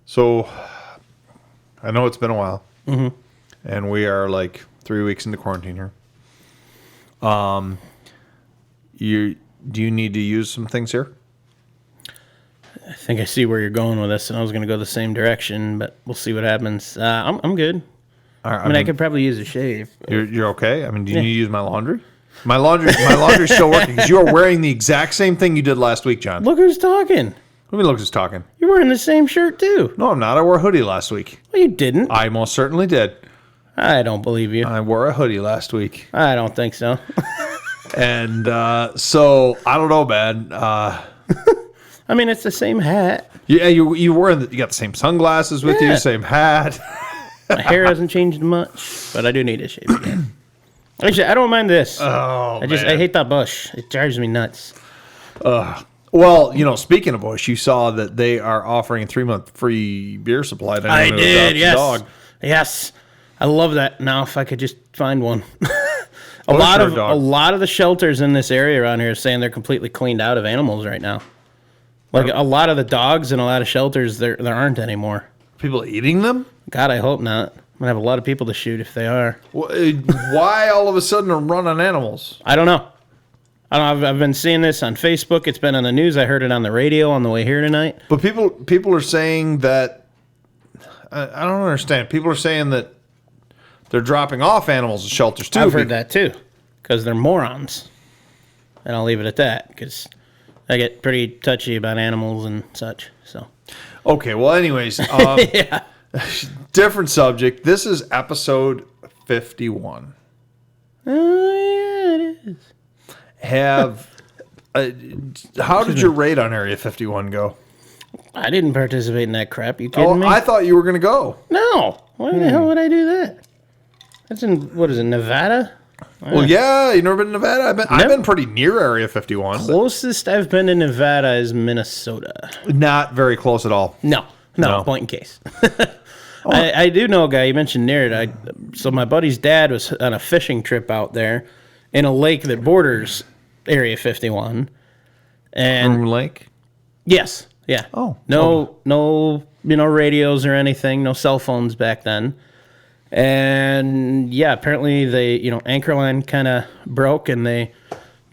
So, I know it's been a while, and we are like 3 weeks into quarantine here. Do you need to use some things here? I think I see where you're going with this, and I was going to go the same direction, but we'll see what happens. I'm good. I mean, I could probably use a shave. You're okay? I mean, do you need to use my laundry? My laundry's still working because you are wearing the exact same thing you did last week, John. Look who's talking. What do you mean, look who's talking? You're wearing the same shirt, too. No, I'm not. I wore a hoodie last week. Well, you didn't. I most certainly did. I don't believe you. I wore a hoodie last week. I don't think so. And so, I don't know, man. I mean, it's the same hat. Yeah, you got the same sunglasses with you, same hat. My hair hasn't changed much, but I do need to shave again. Actually, I don't mind this. Oh, I hate that bush. It drives me nuts. Well, speaking of Bush, you saw that they are offering a 3-month free beer supply. I did, yes. Dog. Yes. I love that. Now, if I could just find one. A lot of the shelters in this area around here are saying they're completely cleaned out of animals right now. Like a lot of the dogs in a lot of shelters, there aren't anymore. People eating them? God, I hope not. I'm going to have a lot of people to shoot if they are. Why all of a sudden a run on animals? I don't know. I've been seeing this on Facebook. It's been on the news. I heard it on the radio on the way here tonight. But people are saying that... I don't understand. People are saying that they're dropping off animals at shelters, too. I've heard that, too, because they're morons. And I'll leave it at that, because I get pretty touchy about animals and such. So, okay, well, anyways... yeah. Different subject. This is episode 51. Oh, yeah, it is. How did your raid on Area 51 go? I didn't participate in that crap. You kidding me? I thought you were going to go. No. Why the hell would I do that? That's in, what is it, Nevada? Well, yeah. You never been to Nevada? I've been pretty near Area 51. Closest I've been to Nevada is Minnesota. Not very close at all. No. Point in case. I do know a guy. You mentioned near it. So my buddy's dad was on a fishing trip out there in a lake that borders Area 51. And Groom Lake? Yes. Yeah. Oh. No, radios or anything. No cell phones back then. And yeah, apparently anchor line kind of broke and they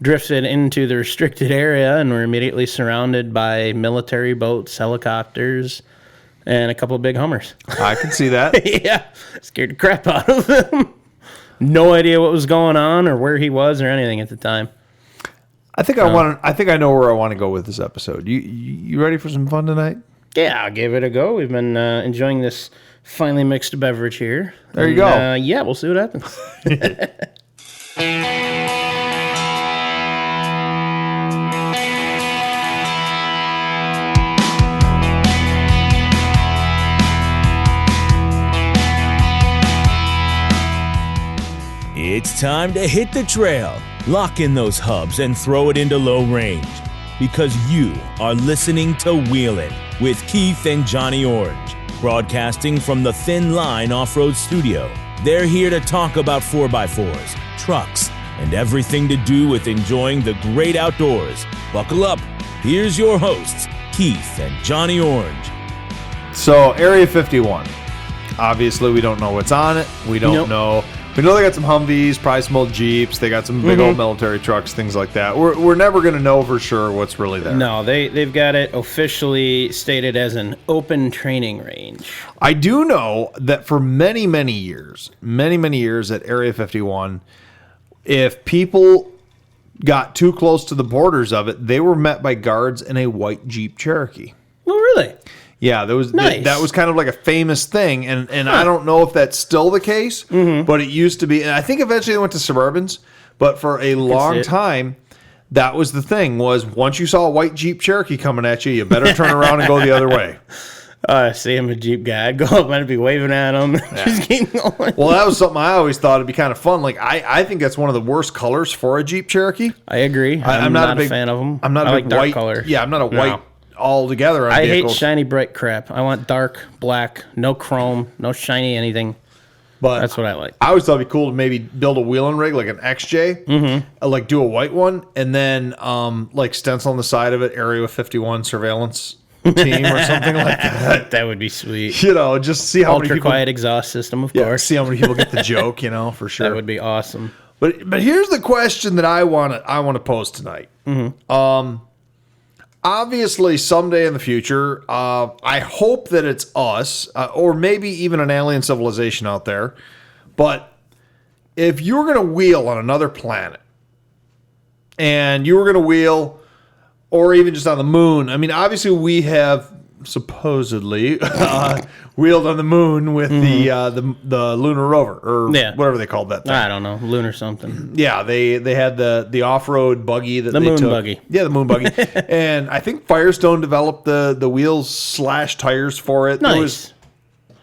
drifted into the restricted area and were immediately surrounded by military boats, helicopters, and a couple of big Hummers. I can see that. Yeah. Scared the crap out of him. No idea what was going on or where he was or anything at the time. I think I know where I want to go with this episode. You ready for some fun tonight? Yeah, I'll give it a go. We've been enjoying this finely mixed beverage here. There you go. Yeah, we'll see what happens. It's time to hit the trail, lock in those hubs, and throw it into low range. Because you are listening to Wheelin with Keith and Johnny Orange, broadcasting from the Thin Line Off-Road Studio. They're here to talk about 4x4s, trucks, and everything to do with enjoying the great outdoors. Buckle up. Here's your hosts, Keith and Johnny Orange. So, Area 51. Obviously, we don't know what's on it. We don't know. We know they got some Humvees, probably some old Jeeps. They got some big old military trucks, things like that. We're never going to know for sure what's really there. No, they've got it officially stated as an open training range. I do know that for many, many years at Area 51, if people got too close to the borders of it, they were met by guards in a white Jeep Cherokee. Oh, really? Yeah, that was nice. That was kind of like a famous thing, and I don't know if that's still the case, but it used to be. And I think eventually they went to Suburbans, but for a long time, that was the thing, was once you saw a white Jeep Cherokee coming at you, you better turn around and go the other way. See, I'm a Jeep guy. I'd go up and I'd be waving at him. Just keep going. Well, that was something I always thought would be kind of fun. Like, I think that's one of the worst colors for a Jeep Cherokee. I agree. I'm not a big fan of them. I'm not a big dark white color. Yeah, I'm not a white altogether. I hate shiny bright crap. I want dark, black, no chrome, no shiny anything. But that's what I like. I always thought it'd be cool to maybe build a wheeling rig like an XJ, like do a white one, and then like stencil on the side of it, Area 51 surveillance team or something like that. That would be sweet. You know, just see how many Ultra people. quiet exhaust system, of Yeah, course. see how many people get the joke. You know, for sure. That would be awesome. But here's the question that I want to pose tonight. Obviously, someday in the future, I hope that it's us, or maybe even an alien civilization out there. But if you were going to wheel on another planet, and you were going to wheel, or even just on the moon, I mean, obviously we have supposedly wheeled on the moon with the lunar rover, or whatever they called that thing. I don't know, lunar something. Yeah, they had the off-road buggy that the they moon took. buggy. Yeah, the moon buggy. And I think Firestone developed the wheels / tires for it. Nice. There was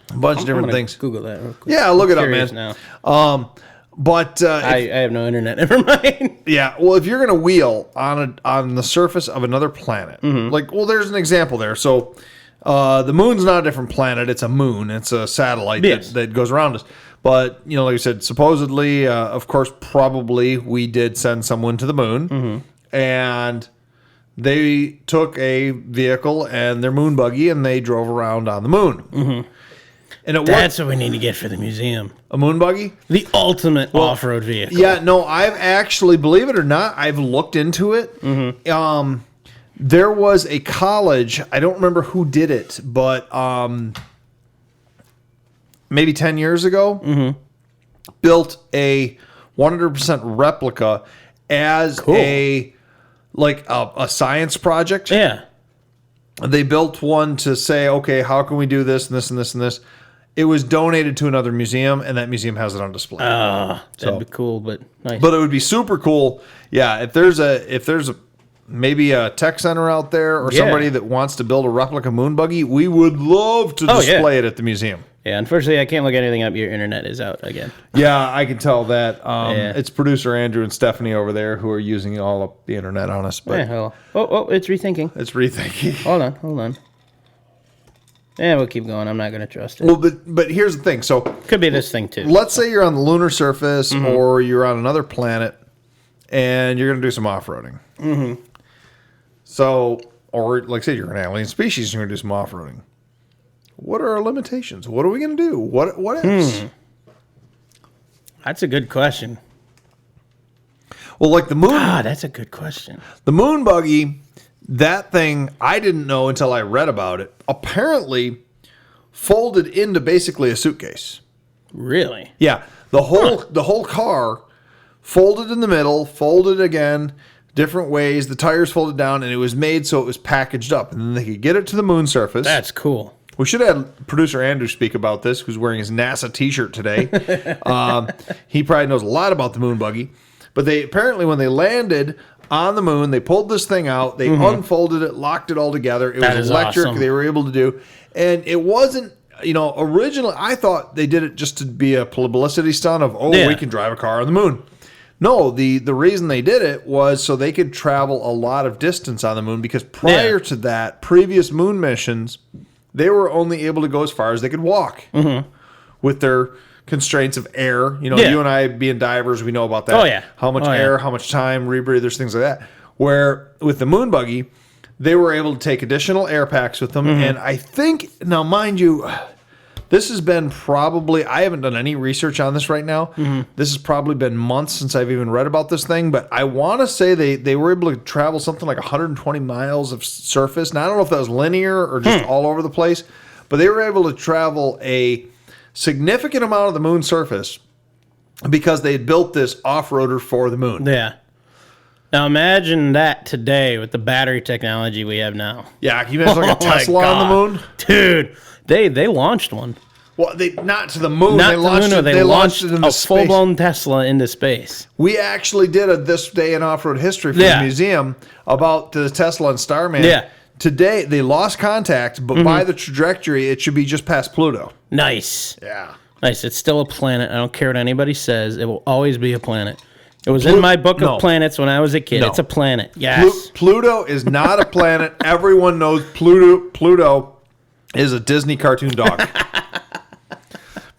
a bunch of different things. Google that real quick. Yeah, look it up, Curious man. Now. But I have no internet. Never mind. yeah, well, if you're going to wheel on the surface of another planet, there's an example there. So the moon's not a different planet; it's a moon. It's a satellite that goes around us. But like I said, supposedly, of course, probably we did send someone to the moon, and they took a vehicle and their moon buggy and they drove around on the moon. And that's what we need to get for the museum. A moon buggy? The ultimate off-road vehicle. Yeah, no, I've actually, believe it or not, I've looked into it. There was a college, I don't remember who did it, but maybe 10 years ago, built a 100% replica as a science project. Yeah. They built one to say, okay, how can we do this and this and this and this? It was donated to another museum, and that museum has it on display. That'd be cool, but nice. But it would be super cool. Yeah, if there's maybe a tech center out there or somebody that wants to build a replica moon buggy, we would love to display it at the museum. Yeah, unfortunately, I can't look anything up. Your internet is out again. Yeah, I can tell that. It's producer Andrew and Stephanie over there who are using all of the internet on us. But it's rethinking. It's rethinking. Hold on. Yeah, we'll keep going. I'm not going to trust it. Well, but here's the thing. So could be this thing too. Let's say you're on the lunar surface or you're on another planet, and you're going to do some off-roading. So, or like I said, you're an alien species, and you're going to do some off-roading. What are our limitations? What are we going to do? What ifs? That's a good question. Well, like the moon. That's a good question. The moon buggy, that thing, I didn't know until I read about it, apparently folded into basically a suitcase. Really? Yeah. The whole car folded in the middle, folded again, different ways. The tires folded down, and it was made so it was packaged up. And then they could get it to the moon surface. That's cool. We should have producer Andrew speak about this, who's wearing his NASA t-shirt today. He probably knows a lot about the moon buggy. But they apparently, when they landed on the moon, they pulled this thing out, they unfolded it, locked it all together. It was electric. Awesome. They were able to do. And it wasn't, originally I thought they did it just to be a publicity stunt of, we can drive a car on the moon. No, the reason they did it was so they could travel a lot of distance on the moon, because prior to that, previous moon missions, they were only able to go as far as they could walk with their constraints of air. You and I being divers, we know about that. Oh, yeah. How much air, how much time, rebreathers, things like that. Where with the moon buggy, they were able to take additional air packs with them. And I think, now mind you, this has been probably, I haven't done any research on this right now. This has probably been months since I've even read about this thing, but I want to say they were able to travel something like 120 miles of surface. Now, I don't know if that was linear or just all over the place, but they were able to travel a significant amount of the moon's surface because they had built this off-roader for the moon. Yeah. Now imagine that today with the battery technology we have now. Yeah, can you imagine like a Tesla on the moon? Dude, they launched one. Well, they not to the moon. Not they launched the moon, it. They launched it into a space. full-blown Tesla into space. We actually did a This Day in Off-Road History for the museum about the Tesla and Starman. Yeah. Today, they lost contact, but by the trajectory, it should be just past Pluto. Nice. Yeah. Nice. It's still a planet. I don't care what anybody says. It will always be a planet. It was in my book of planets when I was a kid. No. It's a planet. Yes. Pluto is not a planet. Everyone knows Pluto is a Disney cartoon dog.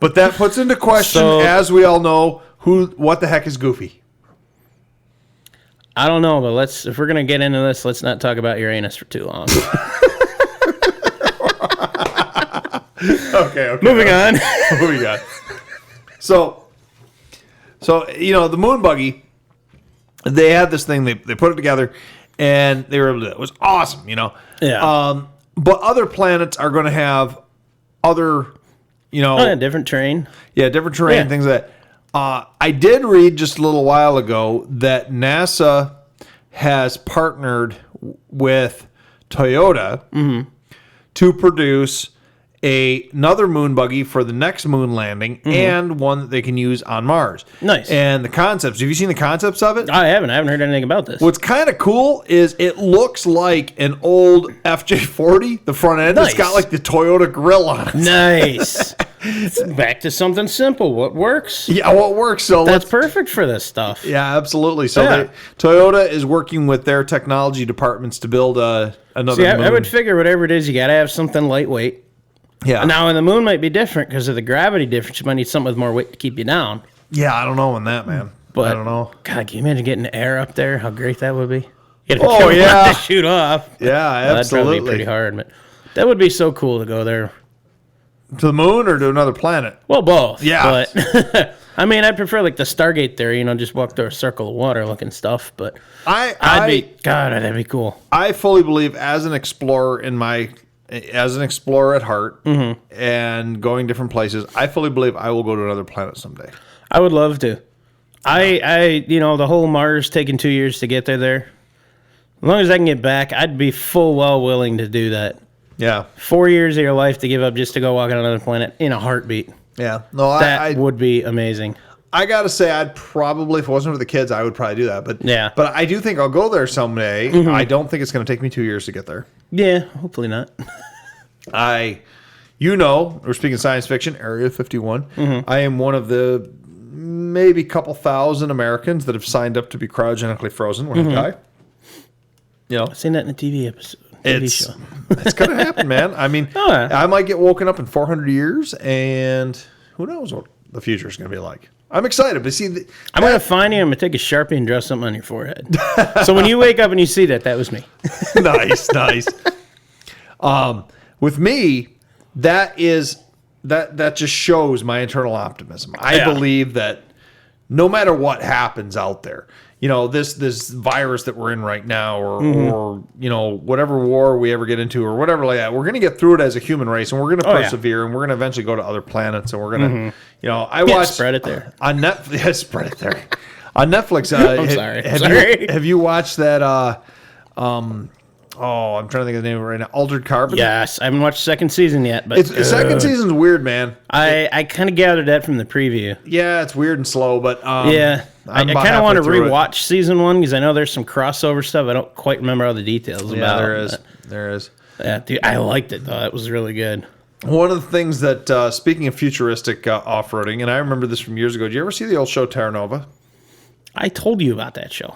But that puts into question, as we all know, what the heck is Goofy? I don't know, but if we're gonna get into this, let's not talk about Uranus for too long. Okay. Moving on. Moving on. So the moon buggy, they had this thing. They put it together, and they were able to do it. It was awesome. Yeah. But other planets are going to have other, Different terrain. Yeah, different terrain, Yeah. things like that. I did read just a little while ago that NASA has partnered with Toyota to produce another moon buggy for the next moon landing and one that they can use on Mars. Nice. And the concepts, have you seen the concepts of it? I haven't heard anything about this. What's kind of cool is it looks like an old FJ40, the front end. Nice. It's got like the Toyota grill on it. Nice. Back to something simple. What works? Yeah, what works. So That's perfect for this stuff. Yeah, absolutely. So Yeah. Toyota is working with their technology departments to build another See, moon. I would figure whatever it is, you got to have something lightweight. Yeah. Now, and the moon might be different because of the gravity difference. You might need something with more weight to keep you down. Yeah, I don't know on that, man. But I don't know. God, can you imagine getting air up there? How great that would be. You gotta Oh, kill one yeah. to shoot off. Yeah, Well, that'd probably be absolutely. pretty hard, but that would be so cool to go there. To the moon or to another planet? Well, both. Yeah. But I mean, I'd prefer like the Stargate there. Just walk through a circle of water looking stuff. But that'd be cool. I fully believe as an explorer at heart and going different places, I fully believe I will go to another planet someday. I would love to. The whole Mars taking 2 years to get there. As long as I can get back, I'd be willing to do that. Yeah. 4 years of your life to give up just to go walk on another planet in a heartbeat. Yeah. No, That would be amazing. I gotta say, I'd probably, if it wasn't for the kids, I would probably do that. But Yeah. but I do think I'll go there someday. I don't think it's going to take me 2 years to get there. Yeah, hopefully not. We're speaking science fiction, Area 51. I am one of the maybe couple thousand Americans that have signed up to be cryogenically frozen when I die. I've seen that in a TV episode. It's going to happen, man. I mean, Oh, yeah. I might get woken up in 400 years, and who knows what the future is going to be like. I'm excited, but see, I'm going to find you. I'm going to take a Sharpie and draw something on your forehead. So when you wake up and you see that was me. nice. With me, that just shows my internal optimism. I believe that no matter what happens out there, this virus that we're in right now, or whatever war we ever get into, or whatever like that, we're going to get through it as a human race, and we're going to persevere, and we're going to eventually go to other planets, and we're going to, I watched spread it there on Netflix. Yeah, spread it there on Netflix. I'm sorry. Have you watched that? I'm trying to think of the name of it right now. Altered Carbon. Yes, I haven't watched the second season yet, but The second season's weird, man. I kind of gathered that from the preview. Yeah, it's weird and slow, but I I'm about kind of want to halfway through it. rewatch season one because I know there's some crossover stuff. I don't quite remember all the details about. Yeah, there it, is. but- There is. Yeah, dude, I liked it though. It was really good. One of the things that, speaking of futuristic off-roading, and I remember this from years ago. Did you ever see the old show Terra Nova? I told you about that show.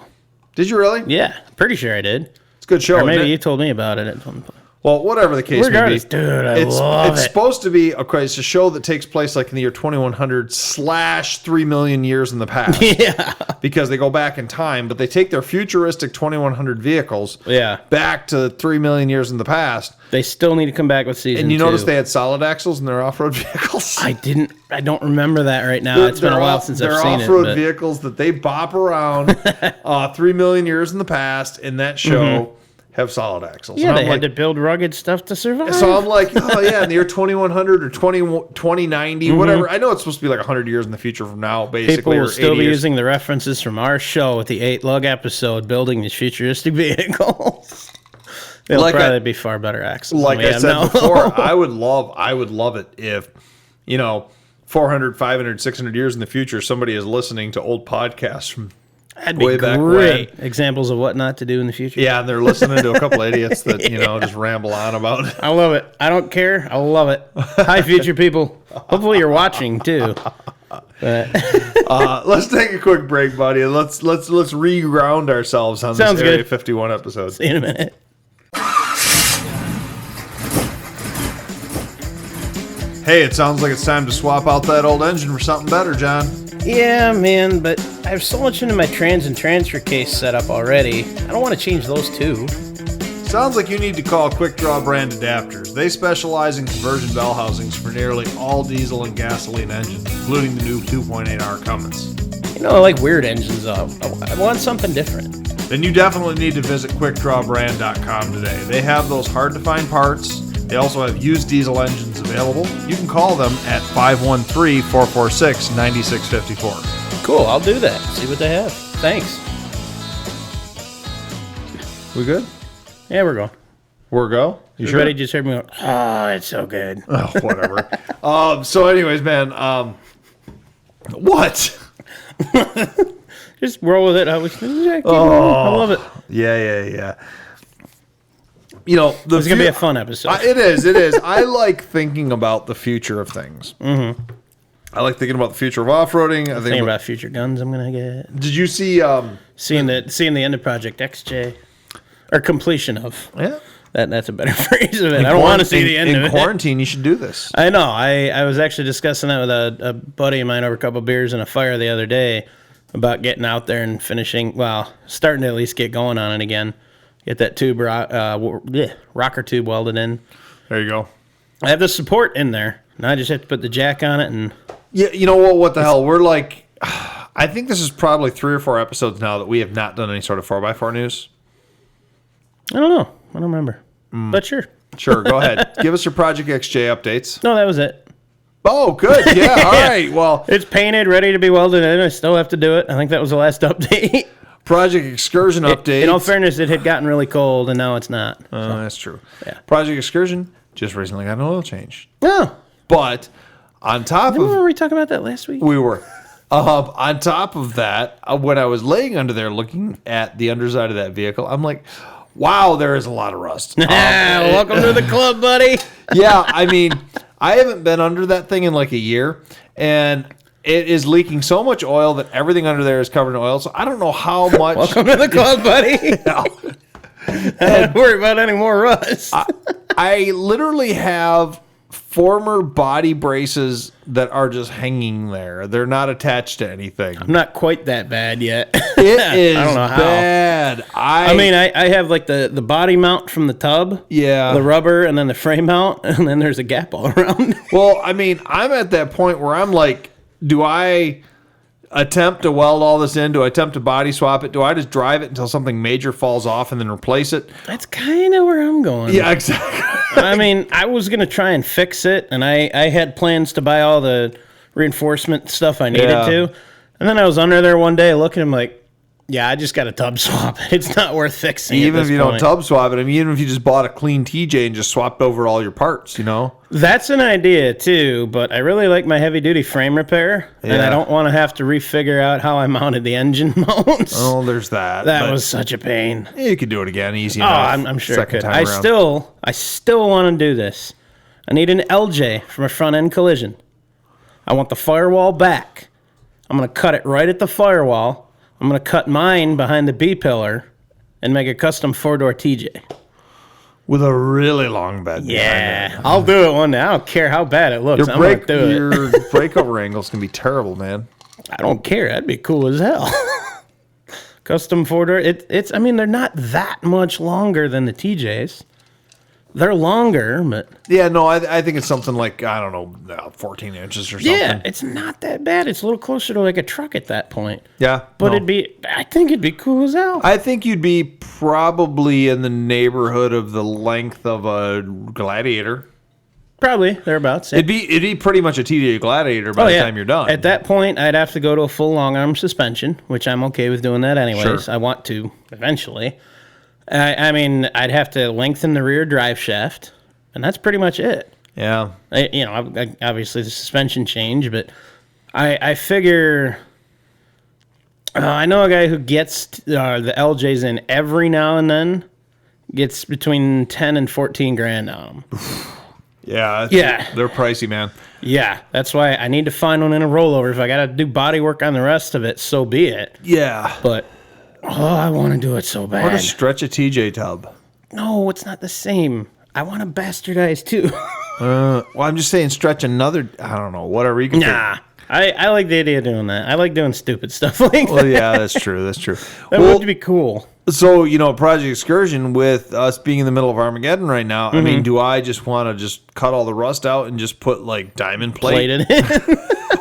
Did you really? Yeah, pretty sure I did. It's a good show. Or maybe isn't you it? told me about it at some point. Well, whatever the case may be. Regardless, dude, I love it's it. supposed to be, okay, it's a show that takes place like in the year 2100 / 3 million years in the past. Yeah. Because they go back in time, but they take their futuristic 2100 vehicles Yeah. back to 3 million years in the past. They still need to come back with season And you two. notice they had solid axles in their off-road vehicles? I don't remember that right now. It's been a while since I've seen it. They're off-road But vehicles that they bop around 3 million years in the past in that show have solid axles. yeah, And they I'm had like, to build rugged stuff to survive. so I'm like, oh yeah, in the year 2100 or 2090, whatever. I know it's supposed to be like 100 years in the future from now, basically. People or will still 80 be years. using the references from our show with the 8 lug episode building these futuristic vehicles. They'll Like probably be far better axles. Like than we I have said now. before, I would love it if, 400, 500, 600 years in the future, somebody is listening to old podcasts from That'd be way back great. when. Examples of what not to do in the future. Yeah, and they're listening to a couple idiots that, just ramble on about. I love it. I don't care. I love it. Hi, future people. Hopefully you're watching too. But Let's take a quick break, buddy. And let's re-ground ourselves on Sounds this Area good. 51 episode. see you in a minute. Hey, it sounds like it's time to swap out that old engine for something better, John. Yeah, man, but I have so much into my trans and transfer case set up already. I don't want to change those too. Sounds like you need to call Quick Draw Brand Adapters. They specialize in conversion bell housings for nearly all diesel and gasoline engines, including the new 2.8R Cummins. You know, I like weird engines, though. I want something different. Then you definitely need to visit QuickDrawBrand.com today. They have those hard-to-find parts. They also have used diesel engines available. You can call them at 513-446-9654. Cool, I'll do that. See what they have. Thanks. We good? Yeah, we're going. We're go? You Everybody just heard me go, oh, it's so good. Oh, whatever. So anyways, man, what? Just roll with it. I love it. Yeah. You know, It's going to be a fun episode. It is. I like thinking about the future of things. Mm-hmm. I like thinking about the future of off-roading. I think about future guns I'm going to get. Did you see... Seeing the end of Project XJ. Or completion of. Yeah. That's a better phrase of it. I don't want to see the end of it. In quarantine, you should do this. I know. I was actually discussing that with a buddy of mine over a couple of beers and a fire the other day about getting out there and starting to at least get going on it again. Get that rocker tube welded in. There you go. I have the support in there. Now I just have to put the jack on it. And yeah, you know what the hell? We're like... I think this is probably 3 or 4 episodes now that we have not done any sort of 4x4 news. I don't know. I don't remember. But sure. Sure, go ahead. Give us your Project XJ updates. No, that was it. Oh, good. Yeah, all right. Well, it's painted, ready to be welded in. I still have to do it. I think that was the last update. Project Excursion update. In all fairness, it had gotten really cold, and now it's not. That's true. Yeah. Project Excursion just recently got an oil change. Oh. But on top Were we talking about that last week? We were. On top of that, when I was laying under there looking at the underside of that vehicle, I'm like... Wow, there is a lot of rust. Welcome to the club, buddy. Yeah, I mean, I haven't been under that thing in like a year, and it is leaking so much oil that everything under there is covered in oil. So I don't know how much. Welcome to the club, buddy. Don't worry about any more rust. I literally have former body braces that are just hanging there. They're not attached to anything. I'm not quite that bad yet. It is I don't know how. Bad. I mean, I have like the body mount from the tub. Yeah. The rubber and then the frame mount, and then there's a gap all around. Well, I mean, I'm at that point where I'm like, do I attempt to weld all this in? Do I attempt to body swap it? Do I just drive it until something major falls off and then replace it? That's kind of where I'm going. Yeah, exactly. I mean, I was going to try and fix it, and I had plans to buy all the reinforcement stuff I needed to. And then I was under there one day looking, I'm like, yeah, I just got to tub swap it. It's not worth fixing. Even if you don't tub swap it, I mean, even if you just bought a clean TJ and just swapped over all your parts, you know? That's an idea, too, but I really like my heavy-duty frame repair, and I don't want to have to refigure out how I mounted the engine mounts. Oh, there's that. That was such a pain. You could do it again, easy enough. I'm sure I could. I still want to do this. I need an LJ from a front-end collision. I want the firewall back. I'm going to cut it right at the firewall. I'm going to cut mine behind the B-pillar and make a custom 4-door TJ. With a really long bed. Yeah. I'll do it one day. I don't care how bad it looks. I'm going to do it. Your breakover angles can be terrible, man. I don't care. That'd be cool as hell. Custom 4-door. It's. I mean, they're not that much longer than the TJs. They're longer, but... Yeah, no, I think it's something like, I don't know, 14 inches or something. Yeah, it's not that bad. It's a little closer to like a truck at that point. Yeah. But I think it'd be cool as hell. I think you'd be probably in the neighborhood of the length of a Gladiator. Probably, thereabouts. Yeah. It'd be pretty much a TJ Gladiator by the time you're done. At that point, I'd have to go to a full long arm suspension, which I'm okay with doing that anyways. Sure. I want to eventually. I mean, I'd have to lengthen the rear drive shaft, and that's pretty much it. Yeah. Obviously the suspension change, but I figure... I know a guy who gets the LJs in every now and then, gets between 10 and 14 grand on them. Yeah. They're pricey, man. Yeah, that's why I need to find one in a rollover. If I got to do body work on the rest of it, so be it. Yeah. But... Oh, I want to do it so bad. Or to stretch a TJ tub. No, it's not the same. I want to bastardize too. Well, I'm just saying stretch another, I don't know, whatever you can think. I like the idea of doing that. I like doing stupid stuff like that. Well, yeah, that's true. That would be cool. So, Project Excursion, with us being in the middle of Armageddon right now, I mean, do I just want to just cut all the rust out and just put, like, diamond plate? Plated in.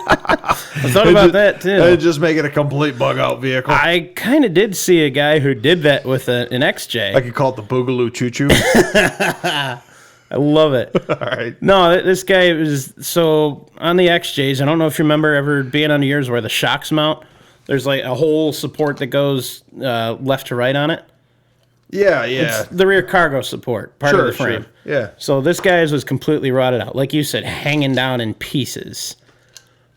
I thought about that, too. And just make it a complete bug-out vehicle. I kind of did see a guy who did that with an XJ. I could call it the Boogaloo Choo-Choo. I love it. All right. No, this guy was... So, on the XJs, I don't know if you remember ever being on yours where the shocks mount. There's like a whole support that goes left to right on it. Yeah. It's the rear cargo support, part of the frame. Sure. Yeah. So this guy's was completely rotted out. Like you said, hanging down in pieces.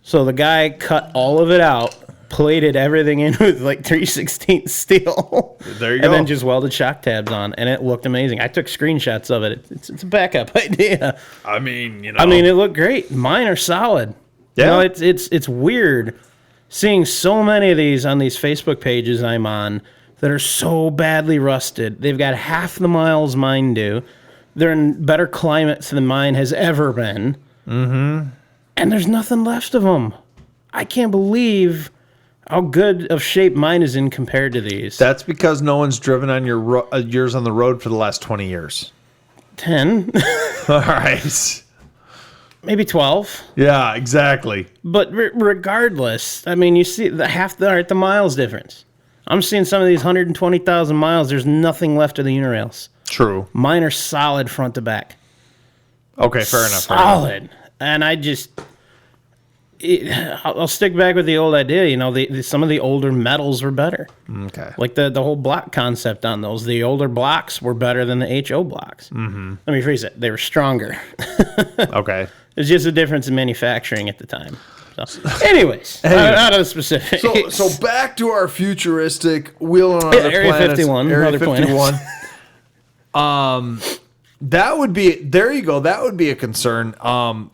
So the guy cut all of it out, plated everything in with like 3/16 steel. There you go. And then just welded shock tabs on, and it looked amazing. I took screenshots of it. It's a backup idea. I mean, it looked great. Mine are solid. Yeah. It's weird seeing so many of these on these Facebook pages I'm on that are so badly rusted. They've got half the miles mine do. They're in better climates than mine has ever been. Mm-hmm. And there's nothing left of them. I can't believe how good of shape mine is in compared to these. That's because no one's driven on yours on the road for the last 20 years. 10. All right. Maybe 12. Yeah, exactly. But regardless, I mean, you see the miles difference. I'm seeing some of these 120,000 miles. There's nothing left of the Unirails. True. Mine are solid front to back. Okay, fair enough. Solid. And I'll stick back with the old idea. Some of the older metals were better. Okay. Like the whole block concept on those. The older blocks were better than the HO blocks. Mm-hmm. Let me rephrase it. They were stronger. Okay. It's just a difference in manufacturing at the time. So, anyways, out of the specifics. So back to our futuristic Wheelin' on other Area planets. 51. Area Other 51. That would be, there you go. That would be a concern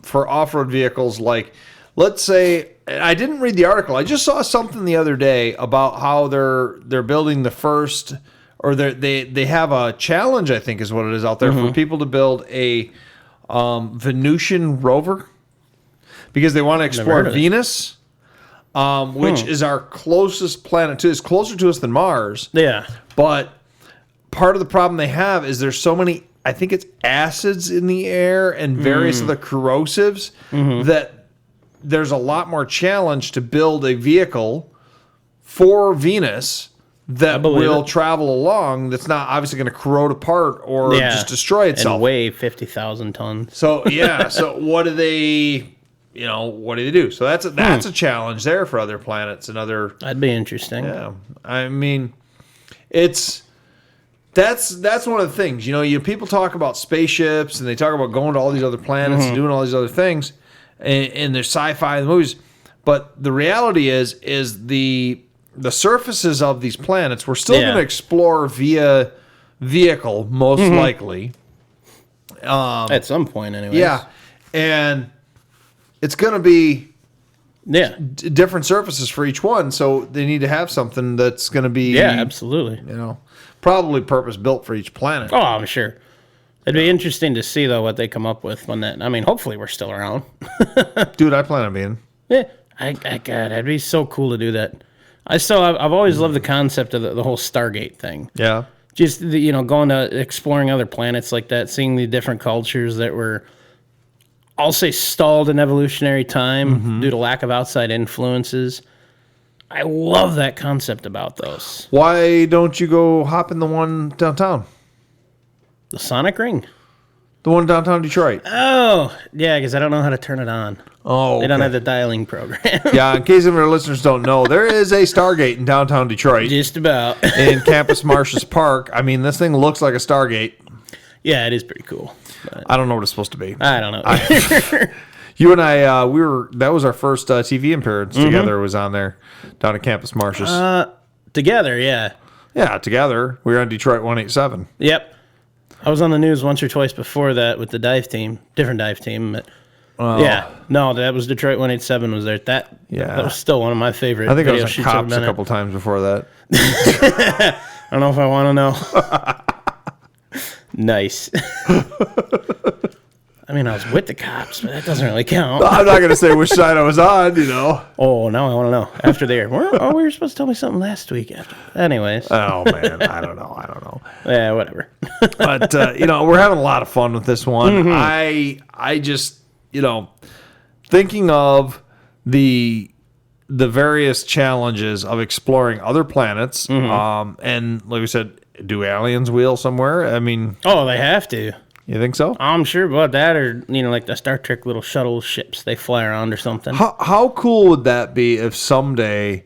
for off-road vehicles. Like, let's say, I didn't read the article. I just saw something the other day about how they're building the first, or they have a challenge, I think is what it is out there, for people to build a Venusian rover, because they want to explore Venus, which is our closest planet to. It's closer to us than Mars. Yeah. But part of the problem they have is there's so many, I think it's acids in the air and various other corrosives that there's a lot more challenge to build a vehicle for Venus that will travel along, that's not obviously going to corrode apart or just destroy itself. And weigh 50,000 tons. So, yeah. So what do they do? So that's a challenge there for other planets and other... That'd be interesting. Yeah. I mean, that's one of the things. People talk about spaceships and they talk about going to all these other planets and doing all these other things, and there's sci-fi and movies. But the reality is the surfaces of these planets, we're still going to explore via vehicle, most likely. At some point, anyway. Yeah. And it's going to be different surfaces for each one, so they need to have something that's going to be... Yeah, absolutely. Probably purpose-built for each planet. Oh, I'm sure. It'd be interesting to see, though, what they come up with when that... I mean, hopefully we're still around. Dude, I plan on being. Yeah. God, that'd be so cool to do that. I've always loved the concept of the whole Stargate thing. Yeah. Just, going to exploring other planets like that, seeing the different cultures that were, I'll say, stalled in evolutionary time due to lack of outside influences. I love that concept about those. Why don't you go hop in the one downtown? The Sonic Ring? The one downtown Detroit. Oh, yeah, because I don't know how to turn it on. Oh, They don't have the dialing program. Yeah, in case any of our listeners don't know, there is a Stargate in downtown Detroit. Just about. In Campus Martius Park. I mean, this thing looks like a Stargate. Yeah, it is pretty cool. I don't know what it's supposed to be. I don't know. You and I, that was our first TV appearance together, was on there, down at Campus Martius. Together, yeah. Yeah, together. We were on Detroit 187. Yep. I was on the news once or twice before that with the dive team, different dive team. But yeah, no, that was Detroit 187 was there. That was still one of my favorite. I think I was on shoots Cops a couple times before that. I don't know if I want to know. Nice. I mean, I was with the cops, but that doesn't really count. I'm not going to say which side I was on, Oh, now I want to know. After there, we were supposed to tell me something last week. Anyways. Oh, man. I don't know. Yeah, whatever. But, we're having a lot of fun with this one. I just, thinking of the various challenges of exploring other planets, and like we said, do aliens wheel somewhere? I mean... Oh, they have to. You think so? I'm sure about that, or, like the Star Trek little shuttle ships they fly around or something. How cool would that be if someday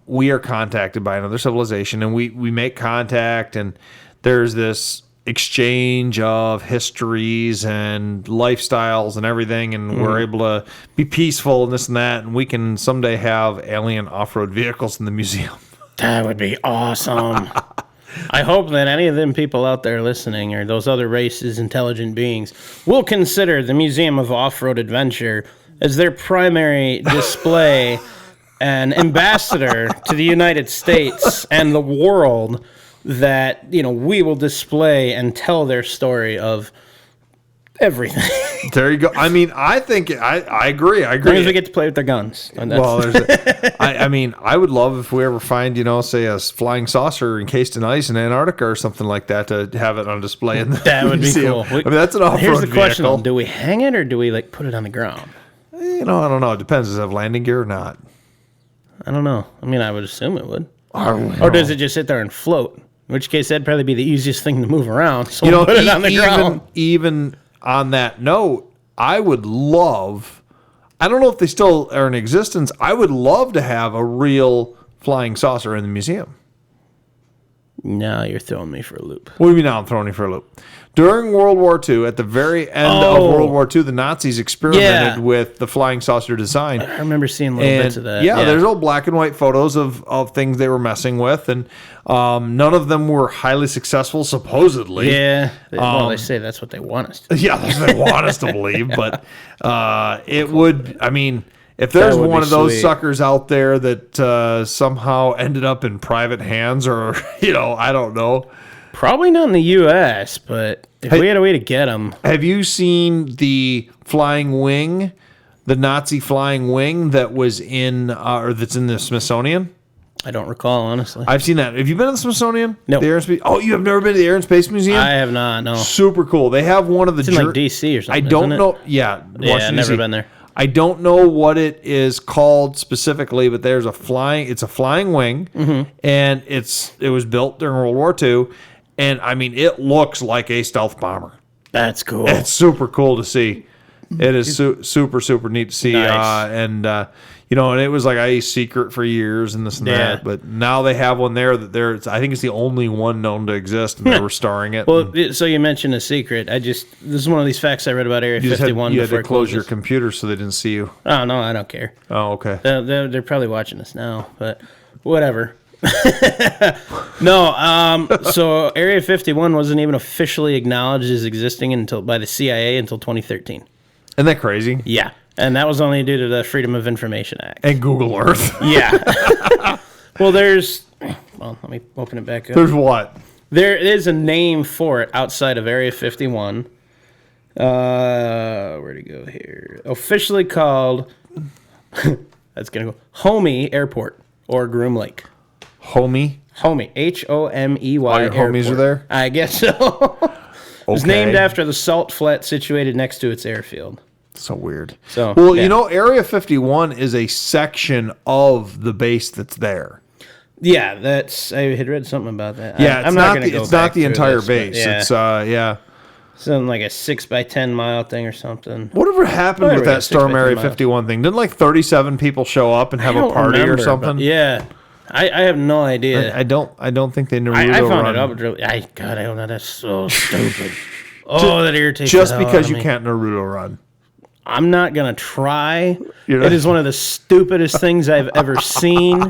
we are contacted by another civilization and we make contact and there's this exchange of histories and lifestyles and everything, and we're able to be peaceful and this and that, and we can someday have alien off-road vehicles in the museum. That would be awesome. I hope that any of them people out there listening, or those other races, intelligent beings, will consider the Museum of Off-Road Adventure as their primary display and ambassador to the United States and the world, that, we will display and tell their story of everything. There you go. I mean, I think I agree. As long as we get to play with their guns. Well, I would love if we ever find, say, a flying saucer encased in ice in Antarctica or something like that, to have it on display in the That would museum. be cool. That's an off-road Here's the question: vehicle. do we hang it or do we put it on the ground? I don't know. It depends. Does it have landing gear or not? I don't know. I mean, I would assume it would. Or does it just sit there and float? In which case, that'd probably be the easiest thing to move around. So we'll put it on the ground. Even on that note, I would love, I don't know if they still are in existence, I would love to have a real flying saucer in the museum. No, you're throwing me for a loop. What do you mean now I'm throwing you for a loop? During World War II, at the very end of World War II, the Nazis experimented with the flying saucer design. I remember seeing little bits of that. Yeah, there's old black and white photos of things they were messing with, and none of them were highly successful, supposedly. Yeah. Well, they say that's what they want us to do. Yeah, that's what they want us to believe, but it would, I mean... If there's one of those suckers out there that somehow ended up in private hands, or, I don't know. Probably not in the U.S., but if we had a way to get them. Have you seen the flying wing, the Nazi flying wing that was in, or that's in the Smithsonian? I don't recall, honestly. I've seen that. Have you been to the Smithsonian? No. The Air and Space? Oh, you have never been to the Air and Space Museum? I have not, no. Super cool. They have one of the... It's in like D.C. or something, I don't isn't know. it? Yeah, Washington, I've never been there. I don't know what it is called specifically, but there's it's a flying wing, and it was built during World War II, and I mean, it looks like a stealth bomber. That's cool. It's super cool to see. It is super, super neat to see. Nice. And it was like a secret for years and this and that. But now they have one there that I think it's the only one known to exist, and they're restoring it. Well, so you mentioned a secret. This is one of these facts I read about Area 51. You had to close your computer so they didn't see you. Oh, no, I don't care. Oh, okay. They're probably watching us now, but whatever. No, so Area 51 wasn't even officially acknowledged as existing by the CIA until 2013. Isn't that crazy? Yeah, and that was only due to the Freedom of Information Act. And Google Earth. Yeah. Well, let me open it back up. There's what? There is a name for it outside of Area 51. Where'd it go here? Officially called, that's going to go, Homey Airport or Groom Lake. Homey? Homey. Homey. All your homies are there? I guess so. It was named after the salt flat situated next to its airfield. So weird. Area 51 is a section of the base that's there. Yeah, I had read something about that. Yeah, I'm not going to go it's not the entire this, base. Yeah. It's something like a 6x10 mile thing or something. Whatever happened with that Storm Area 51 thing? Didn't like 37 people show up and have a party or something? Yeah. I have no idea. I don't think they Naruto I found run. it up. God, I don't know. That's so stupid. That irritates me. Just because you can't Naruto run. I'm not going to try. It is one of the stupidest things I've ever seen.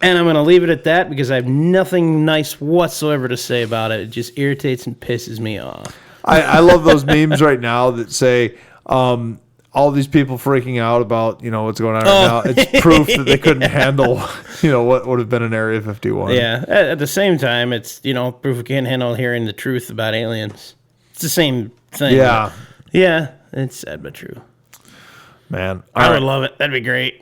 And I'm going to leave it at that because I have nothing nice whatsoever to say about it. It just irritates and pisses me off. I love those memes right now that say, all these people freaking out about, what's going on right now. It's proof that they couldn't handle, what would have been an Area 51. Yeah. At the same time, it's, proof we can't handle hearing the truth about aliens. It's the same thing. Yeah. Yeah, it's sad but true. Man, I would love it. That'd be great.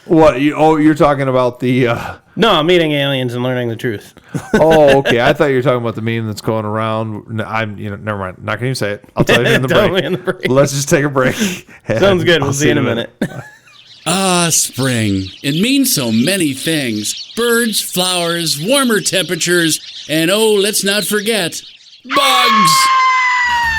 What? You're talking about the. No, meeting aliens and learning the truth. Oh, okay. I thought you were talking about the meme that's going around. Never mind. Not gonna even say it. I'll tell you in the break. Let's just take a break. Sounds good. We'll see you in a minute. Spring. It means so many things. Birds, flowers, warmer temperatures, and let's not forget, bugs!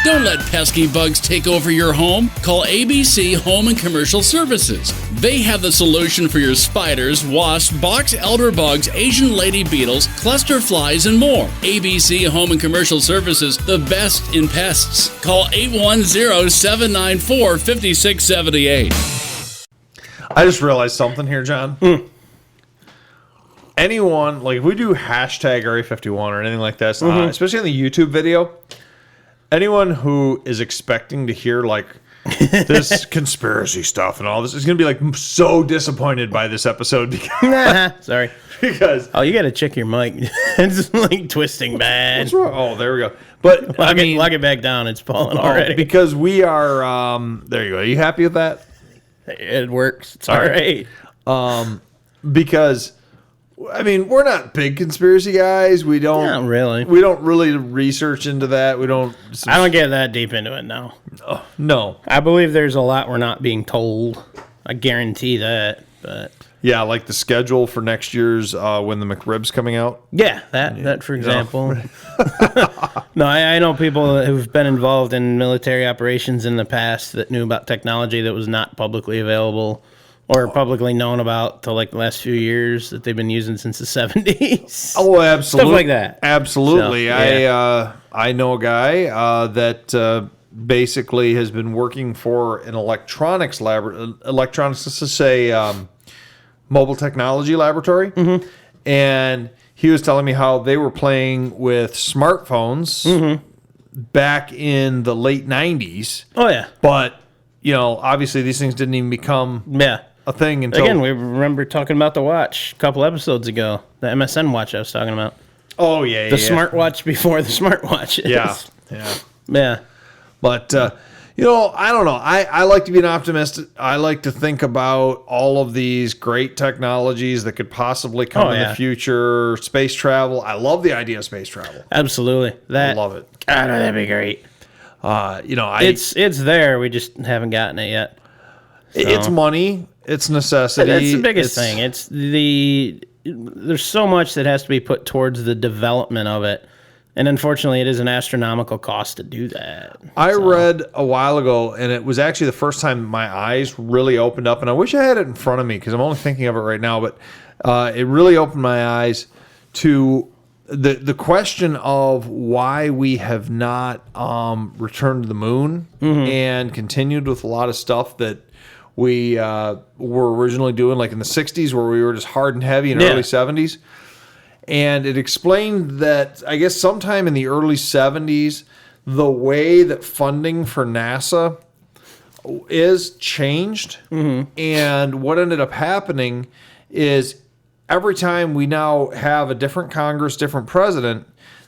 Don't let pesky bugs take over your home. Call ABC Home and Commercial Services. They have the solution for your spiders, wasps, box elder bugs, Asian lady beetles, cluster flies, and more. ABC Home and Commercial Services, the best in pests. Call 810-794-5678. I just realized something here, John. Anyone, like if we do hashtag Area 51 or anything like that, especially on the YouTube video, anyone who is expecting to hear like this conspiracy stuff and all this is going to be like so disappointed by this episode because, Sorry. because you got to check your mic. It's like twisting bad. what's wrong? Oh, there we go. But Lock it back down. It's falling already. because we are there you go. Are you happy with that? It works. It's all right. Because I mean, we're not big conspiracy guys. We don't Not really. We don't really research into that. We don't. I don't get that deep into it now. No. I believe there's a lot we're not being told. I guarantee that. But Yeah, like the schedule for next year's when the McRib's coming out. yeah, that for example. No, I know people who've been involved in military operations in the past that knew about technology that was not publicly available or publicly known about till like the last few years that they've been using since the 70s. Oh, absolutely. Stuff like that. Absolutely. So, yeah. I know a guy that basically has been working for an electronics let's just say mobile technology laboratory. Mm-hmm. And he was telling me how they were playing with smartphones back in the late 90s. Oh, yeah. But, obviously these things didn't even become a thing until... Again, we remember talking about the watch a couple episodes ago. The MSN watch I was talking about. Oh, yeah, The smartwatch before the smartwatch. Yeah. Yeah. But, I don't know. I like to be an optimist. I like to think about all of these great technologies that could possibly come in the future. Space travel. I love the idea of space travel. Absolutely. I love it. God, that'd be great. It's there. We just haven't gotten it yet. So. It's money. It's necessity. That's the biggest thing. There's so much that has to be put towards the development of it. And unfortunately, it is an astronomical cost to do that. I read a while ago, and it was actually the first time my eyes really opened up. And I wish I had it in front of me because I'm only thinking of it right now. But it really opened my eyes to the question of why we have not returned to the moon and continued with a lot of stuff that we were originally doing, like in the 60s where we were just hard and heavy in early 70s. And it explained that, I guess sometime in the early 70s, the way that funding for NASA is changed. And what ended up happening is every time we now have a different Congress, different president,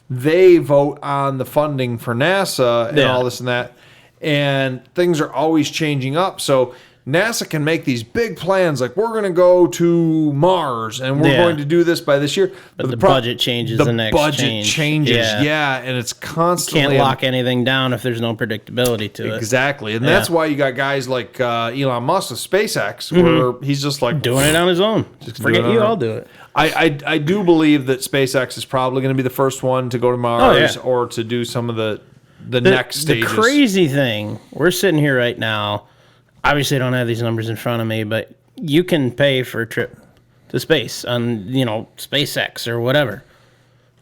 they vote on the funding for NASA and all this and that. And things are always changing up. So NASA can make these big plans like we're going to go to Mars and we're going to do this by this year. But the budget changes the next budget changes, and it's constantly... Can't lock anything down if there's no predictability to it. Exactly. And that's why you got guys like Elon Musk with SpaceX where he's just like... Doing it on his own. Forget you, I'll do it. I do believe that SpaceX is probably going to be the first one to go to Mars or to do some of the next stages. The crazy thing, we're sitting here right now... Obviously, I don't have these numbers in front of me, but you can pay for a trip to space on, SpaceX or whatever.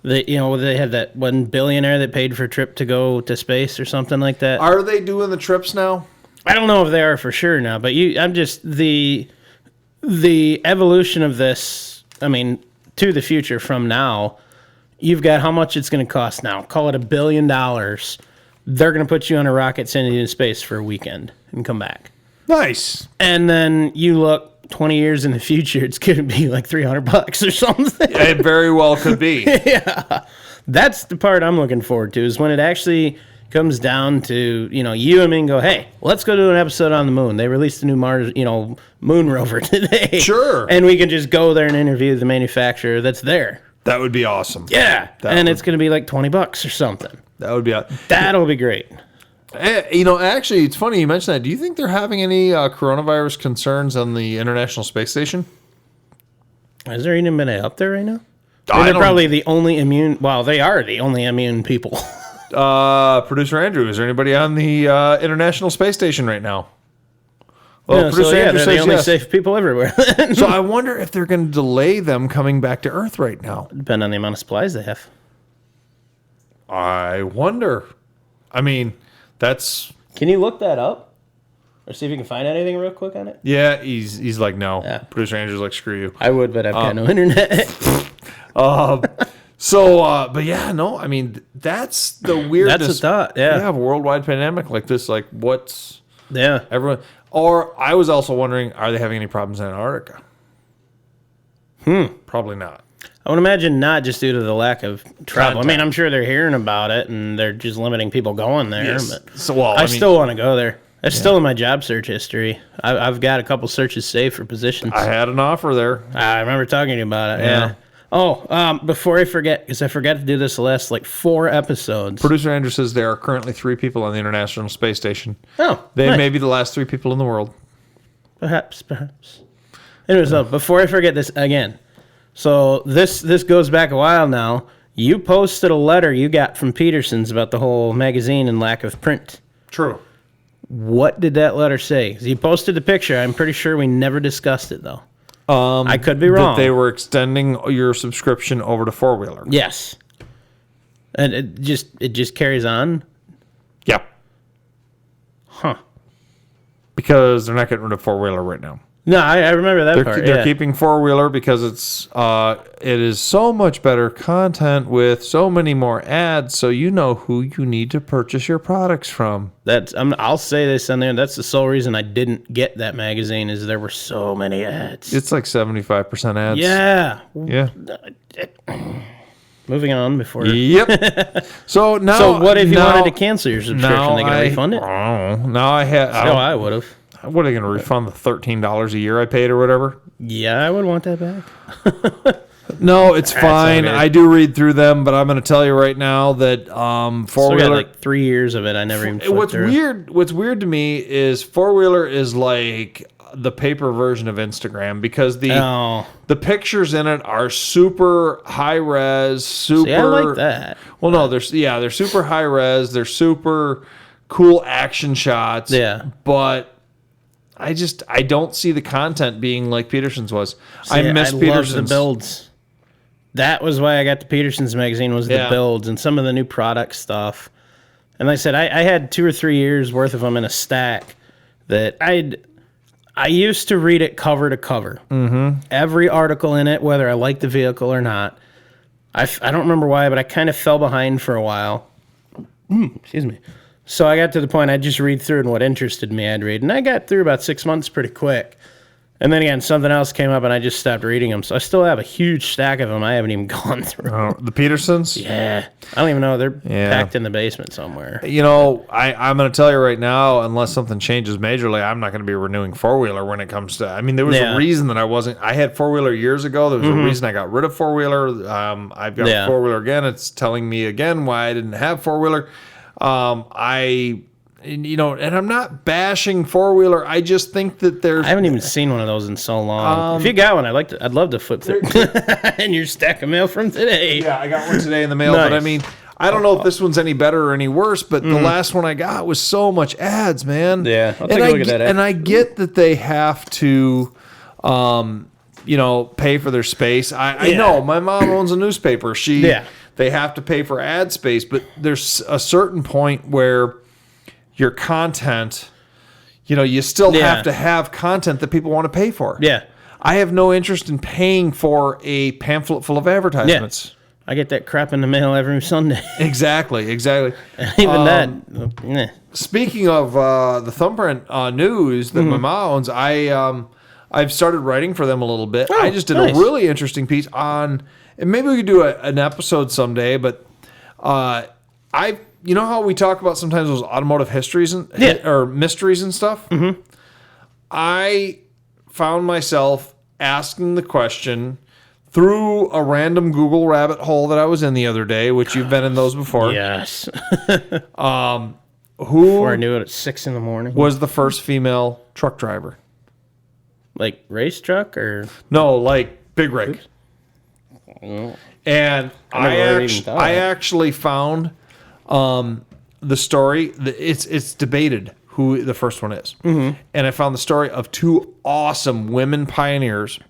They had that one billionaire that paid for a trip to go to space or something like that. Are they doing the trips now? I don't know if they are for sure now, but I'm just the evolution of this. I mean, to the future from now, you've got how much it's going to cost now. Call it $1 billion. They're going to put you on a rocket, send you to space for a weekend, and come back. Nice. And then you look 20 years in the future, it's going to be like $300 or something. It very well could be. Yeah. That's the part I'm looking forward to, is when it actually comes down to, you and me and go, hey, let's go do an episode on the moon. They released a new Mars, moon rover today. Sure. And we can just go there and interview the manufacturer that's there. That would be awesome. Yeah. It's going to be like $20 or something. That would be That'll be great. Actually, it's funny you mentioned that. Do you think they're having any coronavirus concerns on the International Space Station? Is there anybody up there right now? They're probably the only immune. Well, they are the only immune people. Producer Andrew, is there anybody on the International Space Station right now? Well, Producer Andrew they're the only yes. safe people everywhere. So I wonder if they're going to delay them coming back to Earth right now. Depending on the amount of supplies they have. I wonder. I mean, that's... Can you look that up? Or see if you can find anything real quick on it? Yeah, he's like, no. Yeah. Producer Andrew's like, screw you. I would, but I've got no internet. But yeah, no, I mean, that's the weirdness. That's a thought, yeah. You have a worldwide pandemic like this, like what's... Yeah. Everyone... Or I was also wondering, are they having any problems in Antarctica? Probably not. I would imagine not, just due to the lack of travel. Contact. I mean, I'm sure they're hearing about it, and they're just limiting people going there. Yes. But So, I still want to go there. It's still in my job search history. I've got a couple searches saved for positions. I had an offer there. I remember talking to you about it. Yeah. Oh, before I forget, because I forgot to do this the last 4 episodes. Producer Andrew says there are currently 3 people on the International Space Station. Oh, They nice. may be the last 3 people in the world. Perhaps. Anyways, before I forget this again. So this goes back a while now. You posted a letter you got from Peterson's about the whole magazine and lack of print. True. What did that letter say? 'Cause you posted the picture. I'm pretty sure we never discussed it, though. I could be wrong. That they were extending your subscription over to 4-wheeler. Yes. And it just carries on? Yep. Huh. Because they're not getting rid of 4-wheeler right now. No, I remember that part. They're Yeah. keeping 4-wheeler because it is so much better content with so many more ads, so you know who you need to purchase your products from. I'll say this on there. That's the sole reason I didn't get that magazine is there were so many ads. It's like 75% ads. Yeah. Yeah. Moving on before. Yep. So now. So what if you wanted to cancel your subscription? Now They gonna refund it? Oh, now I had. No, I would have. What are they going to refund the $13 a year I paid or whatever? Yeah, I would want that back. No, it's fine. okay. I do read through them, but I'm going to tell you right now that Still got 4-wheeler. 3 years of it. I never even. What's weird to me is 4-wheeler is like the paper version of Instagram because the pictures in it are super high res, super. See, I like that. Well, no, they're super high res. They're super cool action shots. Yeah, but I don't see the content being like Peterson's was. See, I miss Peterson's. Love the builds. That was why I got the Peterson's magazine was the builds and some of the new product stuff. And like I said, I had 2 or 3 years worth of them in a stack that I used to read it cover to cover. Mm-hmm. Every article in it, whether I liked the vehicle or not. I don't remember why, but I kind of fell behind for a while. Excuse me. So I got to the point I'd just read through and what interested me I'd read. And I got through about 6 months pretty quick. And then again, something else came up and I just stopped reading them. So I still have a huge stack of them I haven't even gone through. Oh, the Petersons? Yeah. I don't even know. They're packed in the basement somewhere. You know, I'm going to tell you right now, unless something changes majorly, I'm not going to be renewing 4-wheeler when it comes to... I mean, there was a reason that I wasn't... I had 4-wheeler years ago. There was a reason I got rid of 4-wheeler. I've got 4-wheeler again. It's telling me again why I didn't have 4-wheeler. And I'm not bashing 4-wheeler. I just think that there's... I haven't even seen one of those in so long. If you got one, I'd love to flip through. And your stack of mail from today. Yeah, I got one today in the mail. Nice. But I mean, I don't know if this one's any better or any worse, but the last one I got was so much ads, man. Yeah, I'll take a look at that ad. And I get that they have to... pay for their space. I know my mom owns a newspaper. They have to pay for ad space, but there's a certain point where your content, you still have to have content that people want to pay for. Yeah. I have no interest in paying for a pamphlet full of advertisements. Yeah. I get that crap in the mail every Sunday. Exactly. Even that. Speaking of the Thumbprint news that my mom owns, I've started writing for them a little bit. I just did a really interesting piece on, and maybe we could do an episode someday, but you know how we talk about sometimes those automotive histories or mysteries and stuff? Mm-hmm. I found myself asking the question through a random Google rabbit hole that I was in the other day, which you've been in those before. Yes. Who Before I knew it at 6 a.m. was the first female truck driver? Like race truck or? No, like big rig. And I actually found the story. It's debated who the first one is. Mm-hmm. And I found the story of two awesome women pioneers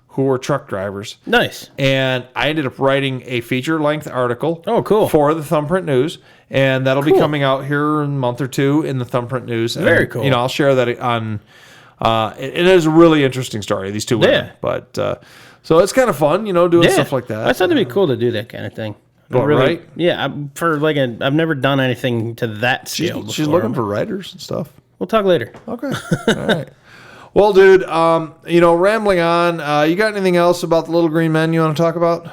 who were truck drivers. Nice. And I ended up writing a feature-length article. Oh, cool. For the Thumbprint News. And that'll be coming out here in a month or two in the Thumbprint News. And, very cool. I'll share that on... it is a really interesting story, these two women. Yeah. But, so it's kind of fun, doing stuff like that. I thought it'd be cool to do that kind of thing. Well, right? Yeah, I've never done anything to that scale before. She's looking for writers and stuff. We'll talk later. Okay. All right. Well, dude, rambling on, you got anything else about the Little Green Men you want to talk about?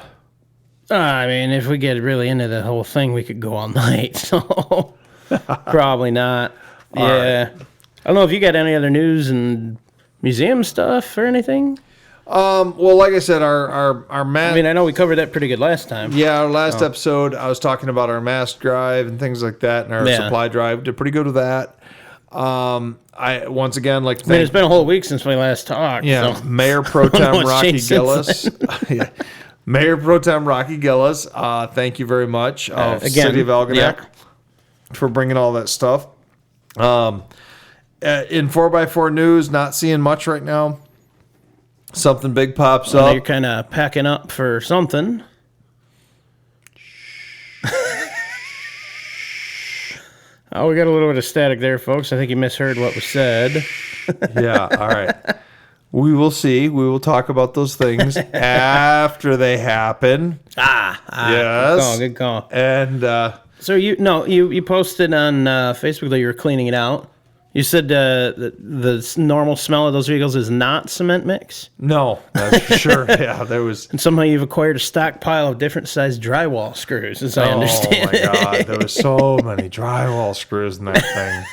I mean, if we get really into the whole thing, we could go all night. So probably not. Yeah. Right. I don't know if you got any other news and museum stuff or anything. Well, like I said, our mask. I mean, I know we covered that pretty good last time. Yeah, our last episode, I was talking about our mask drive and things like that, and our supply drive. Did pretty good with that. I once again like to thank. It's been a whole week since we last talked. Yeah, so. Mayor Pro Tem Rocky Gillis. Yeah. Mayor Pro Tem Rocky Gillis. Thank you very much, again, City of Algonac, for bringing all that stuff. In 4x4 news, not seeing much right now. Something big pops up. You're kind of packing up for something. Oh, we got a little bit of static there, folks. I think you misheard what was said. Yeah, all right. We will see. We will talk about those things after they happen. Yes. Good call. And so you posted on Facebook that you were cleaning it out. You said the normal smell of those vehicles is not cement mix? No, that's for sure. Yeah, there was. And somehow you've acquired a stockpile of different sized drywall screws, as I understand. Oh, my God. There was so many drywall screws in that thing.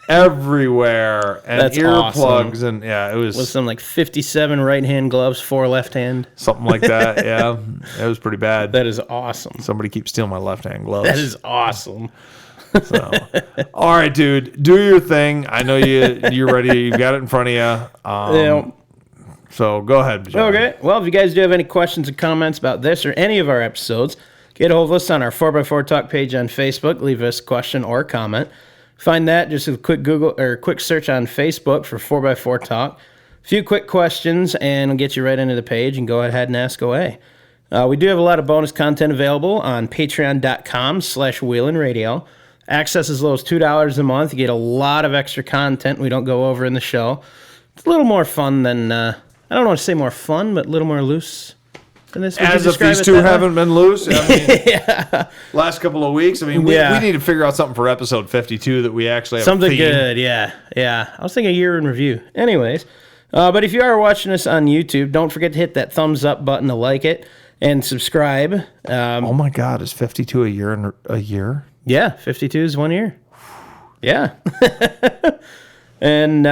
Everywhere. And that's earplugs. Awesome. And, yeah, it was. With some, 57 right-hand gloves, 4 left-hand. Something like that, yeah. It was pretty bad. That is awesome. Somebody keeps stealing my left-hand gloves. That is awesome. So, all right, dude, do your thing. I know you're ready. You've got it in front of you. So go ahead, John. Okay. Well, if you guys do have any questions or comments about this or any of our episodes, get a hold of us on our 4x4 Talk page on Facebook. Leave us a question or comment. Find that just a quick Google or quick search on Facebook for 4x4 Talk. A few quick questions, and we'll get you right into the page and go ahead and ask away. We do have a lot of bonus content available on patreon.com/Wheelin Radio. Access as low as $2 a month. You get a lot of extra content we don't go over in the show. It's a little more fun than, I don't want to say more fun, but a little more loose than this. As if these two haven't been loose. I mean, yeah. Last couple of weeks. I mean, we need to figure out something for episode 52 that we actually have something good, yeah. I was thinking a year in review. Anyways, but if you are watching us on YouTube, don't forget to hit that thumbs up button to like it and subscribe. Oh my God, is 52 a year? Yeah, 52 is 1 year. Yeah. And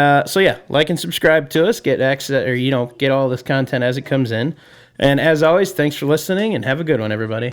like and subscribe to us, get access or get all this content as it comes in. And as always, thanks for listening and have a good one, everybody.